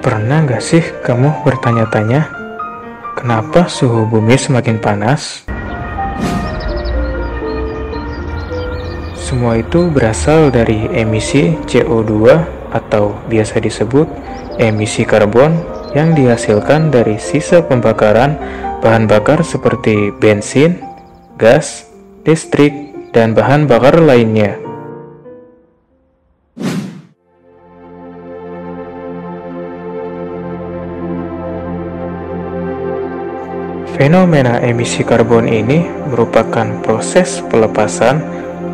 Pernah nggak sih kamu bertanya-tanya, kenapa suhu bumi semakin panas? Semua itu berasal dari emisi CO2 atau biasa disebut emisi karbon yang dihasilkan dari sisa pembakaran bahan bakar seperti bensin, gas, listrik, dan bahan bakar lainnya. Fenomena emisi karbon ini merupakan proses pelepasan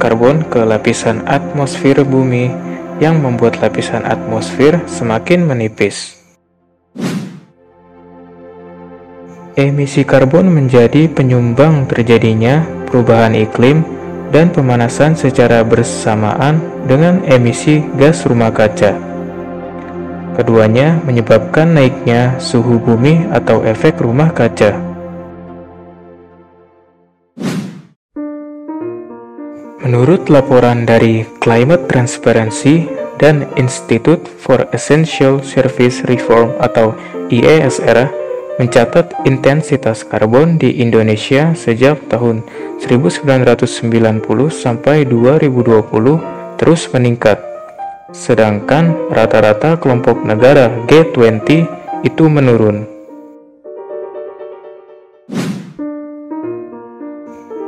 karbon ke lapisan atmosfer bumi yang membuat lapisan atmosfer semakin menipis. Emisi karbon menjadi penyumbang terjadinya perubahan iklim dan pemanasan secara bersamaan dengan emisi gas rumah kaca. Keduanya menyebabkan naiknya suhu bumi atau efek rumah kaca. Menurut laporan dari Climate Transparency dan Institute for Essential Service Reform atau IESR mencatat intensitas karbon di Indonesia sejak tahun 1990 sampai 2020 terus meningkat. Sedangkan rata-rata kelompok negara G20 itu menurun.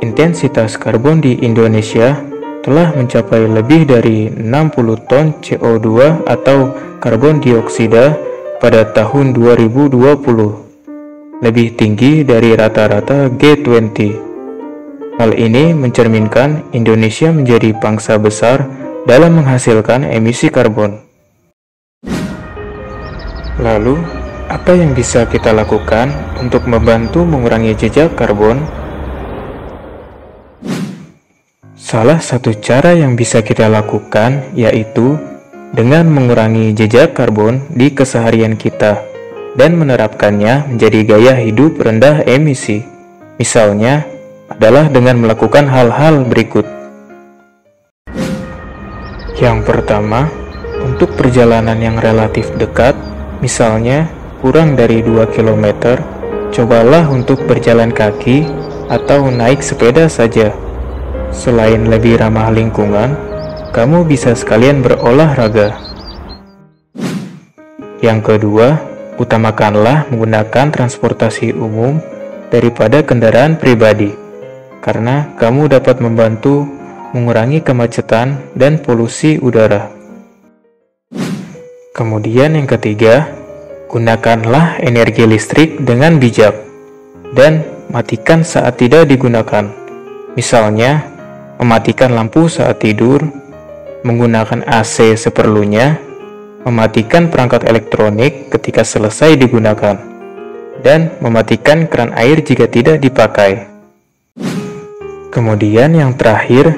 Intensitas karbon di Indonesia telah mencapai lebih dari 60 ton CO2 atau karbon dioksida pada tahun 2020, lebih tinggi dari rata-rata G20. Hal ini mencerminkan Indonesia menjadi bangsa besar dalam menghasilkan emisi karbon. Lalu, apa yang bisa kita lakukan untuk membantu mengurangi jejak karbon? Salah satu cara yang bisa kita lakukan yaitu dengan mengurangi jejak karbon di keseharian kita dan menerapkannya menjadi gaya hidup rendah emisi. Misalnya adalah dengan melakukan hal-hal berikut. Yang pertama, untuk perjalanan yang relatif dekat, misalnya kurang dari 2 km, cobalah untuk berjalan kaki atau naik sepeda saja. Selain lebih ramah lingkungan, kamu bisa sekalian berolahraga. Yang kedua, utamakanlah menggunakan transportasi umum daripada kendaraan pribadi, karena kamu dapat membantu mengurangi kemacetan dan polusi udara. Kemudian yang ketiga, gunakanlah energi listrik dengan bijak dan matikan saat tidak digunakan. Misalnya, mematikan lampu saat tidur, menggunakan AC seperlunya, mematikan perangkat elektronik ketika selesai digunakan, dan mematikan keran air jika tidak dipakai. Kemudian yang terakhir,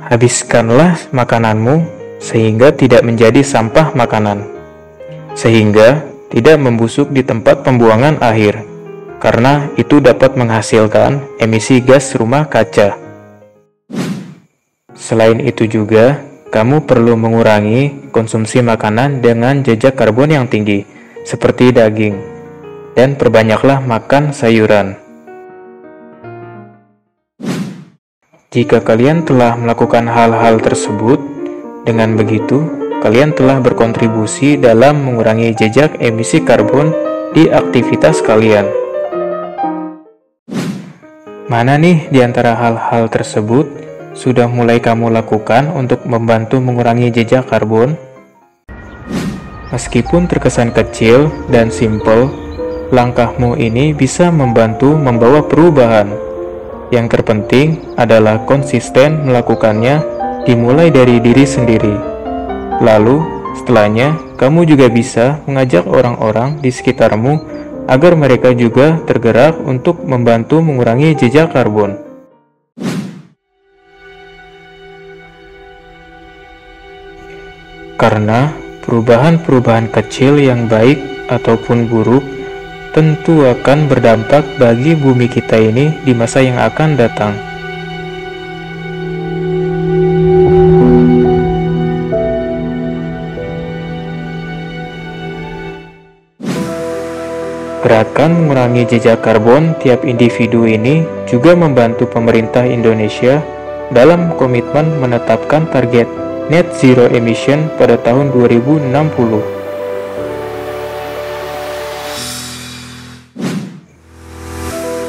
habiskanlah makananmu sehingga tidak menjadi sampah makanan, sehingga tidak membusuk di tempat pembuangan akhir, karena itu dapat menghasilkan emisi gas rumah kaca. Selain itu juga, kamu perlu mengurangi konsumsi makanan dengan jejak karbon yang tinggi, seperti daging, dan perbanyaklah makan sayuran. Jika kalian telah melakukan hal-hal tersebut, dengan begitu, kalian telah berkontribusi dalam mengurangi jejak emisi karbon di aktivitas kalian. Mana nih di antara hal-hal tersebut sudah mulai kamu lakukan untuk membantu mengurangi jejak karbon? Meskipun terkesan kecil dan simpel, langkahmu ini bisa membantu membawa perubahan. Yang terpenting adalah konsisten melakukannya, dimulai dari diri sendiri. Lalu, setelahnya, kamu juga bisa mengajak orang-orang di sekitarmu agar mereka juga tergerak untuk membantu mengurangi jejak karbon. Karena perubahan-perubahan kecil yang baik ataupun buruk tentu akan berdampak bagi bumi kita ini di masa yang akan datang. Gerakan mengurangi jejak karbon tiap individu ini juga membantu pemerintah Indonesia dalam komitmen menetapkan target net zero emission pada tahun 2060.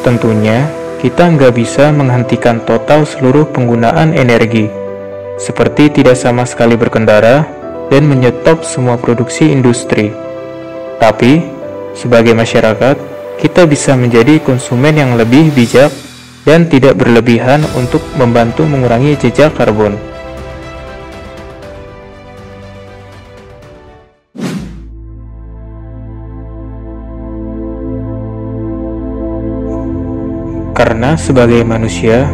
Tentunya, kita nggak bisa menghentikan total seluruh penggunaan energi, seperti tidak sama sekali berkendara dan menyetop semua produksi industri. Tapi, sebagai masyarakat, kita bisa menjadi konsumen yang lebih bijak dan tidak berlebihan untuk membantu mengurangi jejak karbon. Karena sebagai manusia,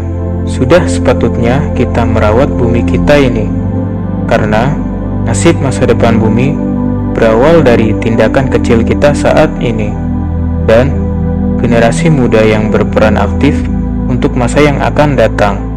sudah sepatutnya kita merawat bumi kita ini. Karena nasib masa depan bumi berawal dari tindakan kecil kita saat ini, dan generasi muda yang berperan aktif untuk masa yang akan datang.